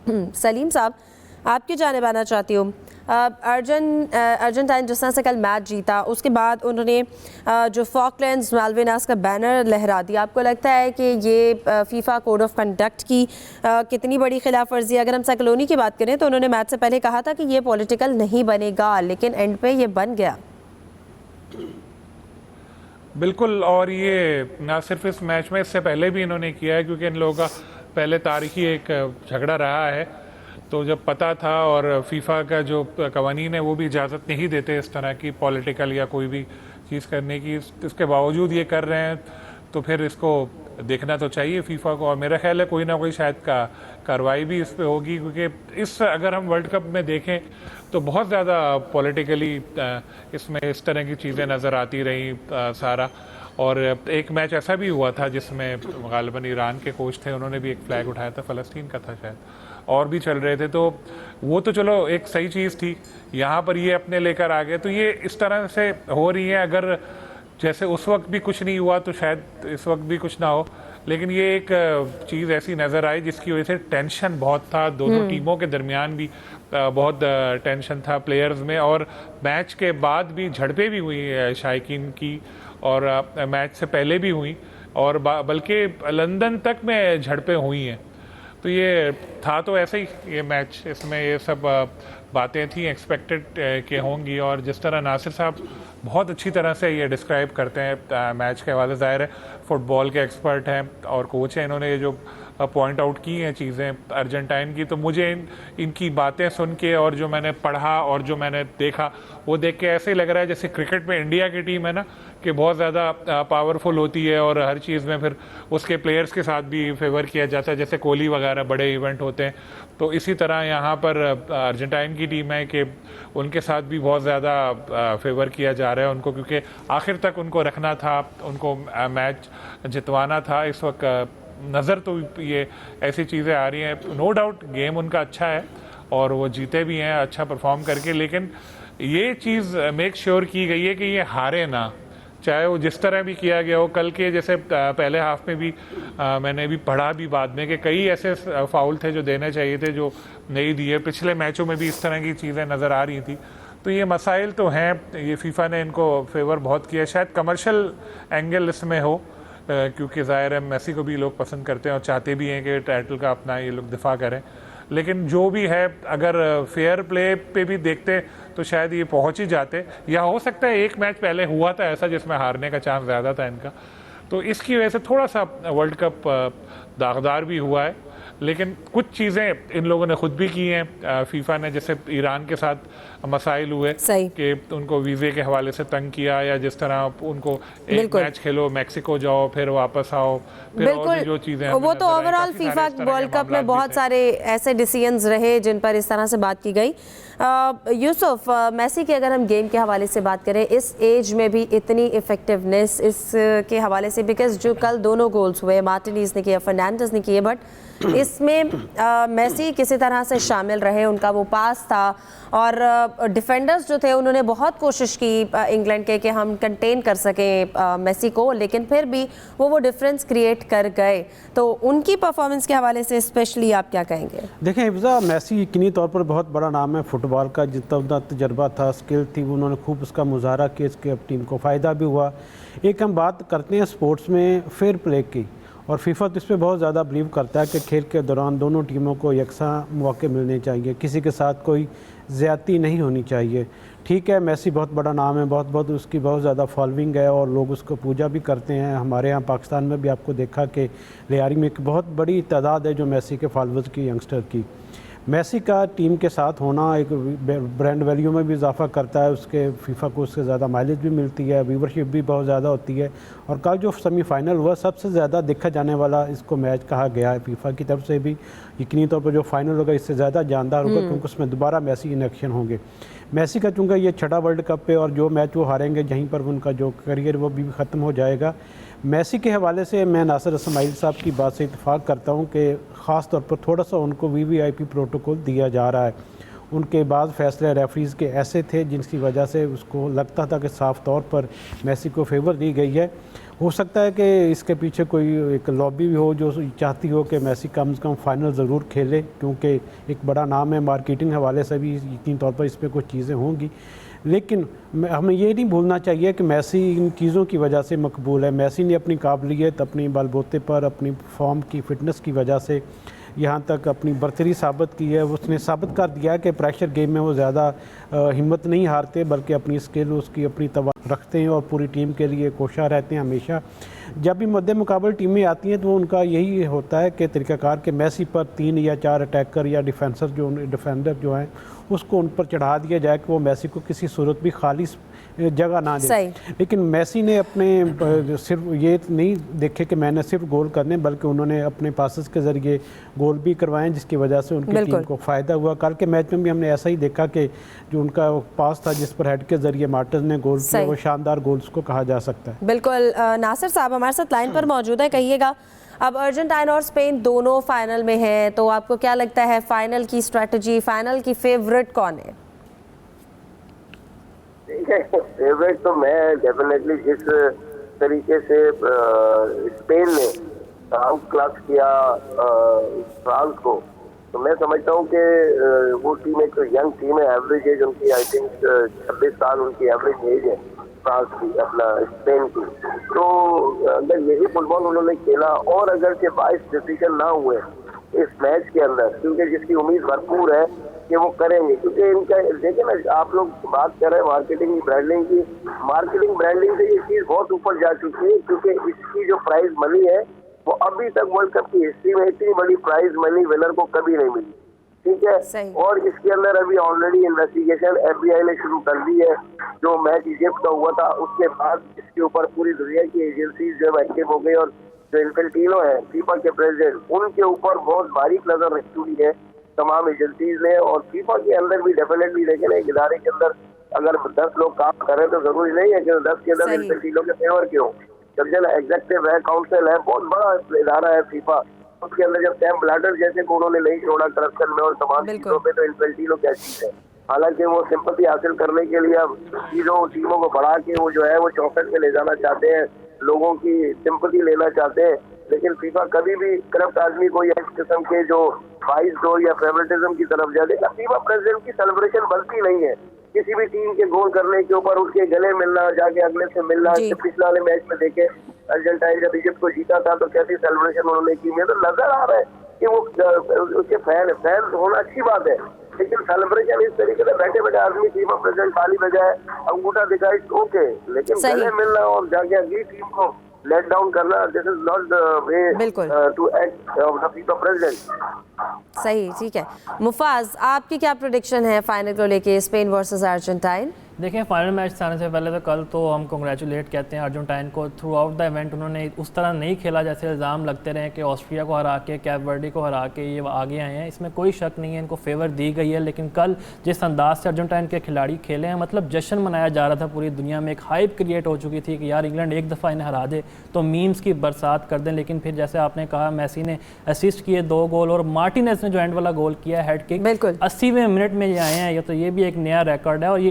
सलीम साहब, आपकी जानिब आना चाहती हूँ। अर्जेंटाइन जिस तरह से कल मैच जीता, उसके बाद उन्होंने जो फॉकलैंड्स मालविनास का बैनर लहरा दिया, आपको लगता है कि ये फीफा कोड ऑफ कंडक्ट की कितनी बड़ी खिलाफ वर्जी? अगर हम साइक्लोनी की बात करें तो उन्होंने मैच से पहले कहा था कि ये पॉलिटिकल नहीं बनेगा, लेकिन एंड पे ये बन गया। बिल्कुल, और ये ना सिर्फ इस मैच में, इससे पहले भी इन्होंने किया है, क्योंकि इन लोगों का पहले तारीखी एक झगड़ा रहा है। तो जब पता था, और फीफा का जो कवानीन है वो भी इजाज़त नहीं देते इस तरह की पॉलिटिकल या कोई भी चीज़ करने की, इसके बावजूद ये कर रहे हैं, तो फिर इसको देखना तो चाहिए फीफा को। और मेरा ख्याल है कोई ना कोई शायद कार्रवाई भी इस पे होगी, क्योंकि अगर हम वर्ल्ड कप में देखें तो बहुत ज़्यादा पॉलिटिकली इसमें इस तरह की चीज़ें नज़र आती रही सारा। और एक मैच ऐसा भी हुआ था जिसमें गालिबन ईरान के कोच थे, उन्होंने भी एक फ्लैग उठाया था, फ़लस्तीन का था शायद, और भी चल रहे थे। तो वो तो चलो एक सही चीज़ थी, यहाँ पर ये अपने लेकर आ गए। तो ये इस तरह से हो रही है, अगर जैसे उस वक्त भी कुछ नहीं हुआ तो शायद इस वक्त भी कुछ ना हो। लेकिन ये एक चीज़ ऐसी नज़र आई जिसकी वजह से टेंशन बहुत था, दोनों टीमों के दरमियान भी बहुत टेंशन था प्लेयर्स में। और मैच के बाद भी झड़पें भी हुई शायकीन की, और मैच से पहले भी हुई, और बल्कि लंदन तक में झड़पें हुई हैं। तो ये था तो ऐसे ही ये मैच, इसमें ये सब बातें थी, एक्सपेक्टेड के होंगी। और जिस तरह नासिर साहब बहुत अच्छी तरह से ये डिस्क्राइब करते हैं मैच के हवाले, ज़ाहिर है फुटबॉल के एक्सपर्ट हैं और कोच हैं, इन्होंने ये जो पॉइंट आउट की हैं चीज़ें अर्जेंटाइन की, तो मुझे इनकी बातें सुन के और जो मैंने पढ़ा और जो मैंने देखा वो देख के ऐसे ही लग रहा है जैसे क्रिकेट में इंडिया की टीम है ना, कि बहुत ज़्यादा पावरफुल होती है और हर चीज़ में फिर उसके प्लेयर्स के साथ भी फेवर किया जाता है, जैसे कोहली वगैरह बड़े इवेंट होते हैं। तो इसी तरह यहाँ पर अर्जेंटाइन की टीम है कि उनके साथ भी बहुत ज़्यादा फेवर किया जा रहा है उनको, क्योंकि आखिर तक उनको रखना था, उनको मैच जितवाना था। इस वक्त नज़र तो ये ऐसी चीज़ें आ रही हैं, नो डाउट गेम उनका अच्छा है और वो जीते भी हैं अच्छा परफॉर्म करके, लेकिन ये चीज़ मेक श्योर की गई है कि ये हारे ना, चाहे वो जिस तरह भी किया गया हो। कल के जैसे पहले हाफ में भी मैंने भी पढ़ा भी बाद में कि कई ऐसे फाउल थे जो देने चाहिए थे जो नहीं दिए, पिछले मैचों में भी इस तरह की चीज़ें नज़र आ रही थी। तो ये मसाइल तो हैं, ये फीफा ने इनको फेवर बहुत किया, शायद कमर्शियल एंगल इसमें हो, क्योंकि ज़ाहिर है मेसी को भी लोग पसंद करते हैं और चाहते भी हैं कि टाइटल का अपना ये लोग दिफा करें। लेकिन जो भी है, अगर फेयर प्ले पे भी देखते तो शायद ये पहुंच ही जाते, या हो सकता है एक मैच पहले हुआ था ऐसा जिसमें हारने का चांस ज़्यादा था इनका, तो इसकी वजह से थोड़ा सा वर्ल्ड कप दागदार भी हुआ है। लेकिन कुछ चीज़ें इन लोगों ने खुद भी की हैं फीफा ने, जैसे ईरान के साथ मसाइल हुए कि उनको वीज़े के हवाले से तंग किया, या जिस तरह उनको एक मैच खेलो मैक्सिको जाओ फिर वापस आओ, फिर और भी जो चीज़ें, वो तो ओवरऑल फीफा वर्ल्ड कप में बहुत सारे ऐसे डिसीजंस रहे जिन पर इस तरह से बात की गई। यूसुफ, मेसी की अगर हम गेम के हवाले से बात करें, इस एज में भी इतनी इफेक्टिवनेस इसके हवाले से, बिकॉज जो कल दोनों गोल्स हुए मार्टिनेज ने किया, फर्नांडिस ने किए, बट इसमें मेसी किसी तरह से शामिल रहे, उनका वो पास था और डिफेंडर्स जो थे उन्होंने बहुत कोशिश की इंग्लैंड के कि हम कंटेन कर सकें मेसी को, लेकिन फिर भी वो डिफरेंस क्रिएट कर गए। तो उनकी परफॉर्मेंस के हवाले से स्पेशली आप क्या कहेंगे? देखें हिफ्ज़ा, मेसी यकीनी तौर पर बहुत बड़ा नाम है फुटबॉल का, जितना तजर्बा था, स्किल थी, उन्होंने खूब उसका मुजाहरा किया, इसके टीम को फ़ायदा भी हुआ। एक हम बात करते हैं स्पोर्ट्स में फेयर प्ले की, और फीफा तो इस पर बहुत ज़्यादा बिलीव करता है कि खेल के दौरान दोनों टीमों को यकसा मौके मिलने चाहिए, किसी के साथ कोई ज़्यादती नहीं होनी चाहिए। ठीक है, मेसी बहुत बड़ा नाम है, बहुत उसकी बहुत ज़्यादा फॉलोइंग है और लोग उसको पूजा भी करते हैं। हमारे यहाँ पाकिस्तान में भी आपको देखा कि रियारी में एक बहुत बड़ी तादाद है जो मेसी के फॉलोअर्स की, यंगस्टर की। मेसी का टीम के साथ होना एक ब्रांड वैल्यू में भी इजाफा करता है, उसके फीफा को उससे ज़्यादा माइलेज भी मिलती है, व्यूवरशिप भी बहुत ज़्यादा होती है। और कल जो सेमीफाइनल हुआ सबसे ज़्यादा देखा जाने वाला इसको मैच कहा गया है फीफा की तरफ से भी। यकीनी तौर पर जो फाइनल होगा इससे ज़्यादा जानदार होगा, क्योंकि उसमें दोबारा मेसी इन एक्शन होंगे। मेसी का चूँकि ये छठा वर्ल्ड कप पे, और जो मैच वो हारेंगे यहीं पर उनका जो करियर वो भी ख़त्म हो जाएगा। मेसी के हवाले से मैं नासिर इस्माइल साहब की बात से इत्तेफाक करता हूं कि ख़ास तौर पर थोड़ा सा उनको वीवीआईपी प्रोटोकॉल दिया जा रहा है। उनके बाद फैसले रेफरीज़ के ऐसे थे जिनकी वजह से उसको लगता था कि साफ तौर पर मेसी को फेवर दी गई है। हो सकता है कि इसके पीछे कोई एक लॉबी भी हो जो चाहती हो कि मेसी कम से कम फाइनल ज़रूर खेले, क्योंकि एक बड़ा नाम है, मार्केटिंग हवाले से भी यकीनी तौर पर इस पर कुछ चीज़ें होंगी। लेकिन हमें ये नहीं भूलना चाहिए कि मेसी इन चीज़ों की वजह से मकबूल है। मेसी ने अपनी काबिलियत, अपनी बलबूते पर, अपनी फॉर्म की फ़िटनेस की वजह से यहाँ तक अपनी बर्तरी साबित की है। उसने साबित कर दिया है कि प्रेशर गेम में वो ज़्यादा हिम्मत नहीं हारते, बल्कि अपनी स्किल, उसकी अपनी तवा रखते हैं और पूरी टीम के लिए कोशा रहते हैं हमेशा। जब भी मद्दे मुकाबले टीमें आती हैं तो उनका यही होता है कि तरीक़ाकार के मेसी पर 3 या 4 अटैकर या डिफेंडर जो हैं उसको उन पर चढ़ा दिया जाए कि वो मेसी को किसी सूरत भी खाली जगह ना दे। लेकिन मेसी ने अपने सिर्फ ये नहीं देखे कि मैंने सिर्फ गोल करने, बल्कि उन्होंने अपने पासेस के ज़रिए गोल भी करवाएं, जिसकी वजह से उनकी टीम को फ़ायदा हुआ। कल के मैच में भी हमने ऐसा ही देखा कि जो उनका पास था जिस पर हेड के ज़रिए मार्टिन ने गोल किया, वो शानदार गोल उसको कहा जा सकता है। बिल्कुल। नासिर साहब हमारे साथ लाइन पर मौजूद है, कहिएगा अब अर्जेंटाइन और स्पेन दोनों फाइनल में हैं, तो आपको क्या लगता है फाइनल की स्ट्रेटजी, फाइनल की फेवरेट कौन है? फेवरेट तो मैं डेफिनेटली जिस तरीके से स्पेन ने आउट क्लास किया फ्रांस को, तो मैं समझता हूँ कि वो टीम एक यंग टीम है। एवरेज एज उनकी आई थिंक 26 साल उनकी एवरेज एज है फ्रांस की, अपना स्पेन की। तो अगर यही फुटबॉल उन्होंने खेला और अगर के 22 डिसीजन ना हुए इस मैच के अंदर, क्योंकि जिसकी उम्मीद भरपूर है कि वो करेंगे, क्योंकि इनका देखिए ना, आप लोग बात कर रहे हैं मार्केटिंग ब्रांडिंग की, मार्केटिंग ब्रांडिंग से ये चीज़ बहुत ऊपर जा चुकी है, क्योंकि इसकी जो प्राइज मनी है वो अभी तक वर्ल्ड कप की हिस्ट्री में इतनी बड़ी प्राइज मनी विनर को कभी नहीं मिली। ठीक है, और इसके अंदर अभी ऑलरेडी इन्वेस्टिगेशन FBI ने शुरू कर दी है। जो मैच इजिप्ट का हुआ था उसके बाद इसके ऊपर पूरी दुनिया की एजेंसी जो एक्टिव हो गई, और जो इन्फेंटिनो है फीफा के प्रेसिडेंट, उनके ऊपर बहुत बारीक नजर रखी हुई है तमाम एजेंसीज ने। और फीफा के अंदर भी डेफिनेटली देखें ना, एक इदारे के अंदर अगर 10 लोग काम कर रहे हैं तो जरूरी नहीं है कि 10 के अंदर इन्फेंटिनो के फेवर क्यों। जब एग्जेक्टिव है, काउंसिल है, बहुत बड़ा इदारा है फीफा, उसके अंदर जब सैम ब्लैटर जैसे को उन्होंने नहीं छोड़ा करप्शन में और तमाम चीजों पे, तो इन्फेंटिनो क्या चीज है। हालांकि वो सिंपैथी हासिल करने के लिए अब टीमों को बढ़ा के वो जो है वो चौखट में ले जाना चाहते हैं, लोगों की सिंपैथी लेना चाहते हैं। लेकिन फीफा कभी भी करप्ट आदमी को या इस किस्म के जो वाइस दो या फेवरेटिज्म की तरफ जा देगा। फीफा प्रेसिडेंट की सेलिब्रेशन बनती नहीं है किसी भी टीम के गोल करने के ऊपर उठ के गले मिलना, जाके अगले से मिलना। पिछले वाले मैच में देखे अर्जेंटाइन जब इजिप्ट को जीता था तो कैसी सेलिब्रेशन उन्होंने की, मुझे तो नजर आ रहा है कि वो उसके फैन होना अच्छी बात है, लेकिन सेलिब्रेशन इस तरीके से बैठे बैठे आदमी फीफा प्रेसिडेंट ताली बजाए, अंगूठा दिखाए, ओके, लेकिन गले मिलना और जाके अगली टीम को लेट डाउन करना, this is not the way to act of the FIFA president. सही, ठीक है। मुफाज, आपकी क्या प्रेडिक्शन है फाइनल को लेके, स्पेन वर्सेस अर्जेंटाइन? देखिए, फाइनल मैच आने से पहले तो कल तो हम कंग्रेचुलेट कहते हैं अर्जेंटाइन को। थ्रू आउट द इवेंट उन्होंने उस तरह नहीं खेला जैसे इल्ज़ाम लगते रहे कि ऑस्ट्रिया को हरा के, कैप वर्डी को हरा के ये आगे आए हैं। इसमें कोई शक नहीं है, इनको फेवर दी गई है। लेकिन कल जिस अंदाज से अर्जेंटाइन के खिलाड़ी खेले हैं, मतलब जश्न मनाया जा रहा था पूरी दुनिया में, एक हाइप क्रिएट हो चुकी थी कि यार इंग्लैंड एक दफ़ा इन्हें हरा दे तो मीम्स की बरसात कर दें। लेकिन फिर जैसे आपने कहा, मेसी ने असिस्ट किए 2 गोल और मार्टिनेज ने जो एंड वाला गोल किया हेड किक 80वें मिनट में ये आए हैं, ये तो ये भी एक नया रिकॉर्ड है। और ये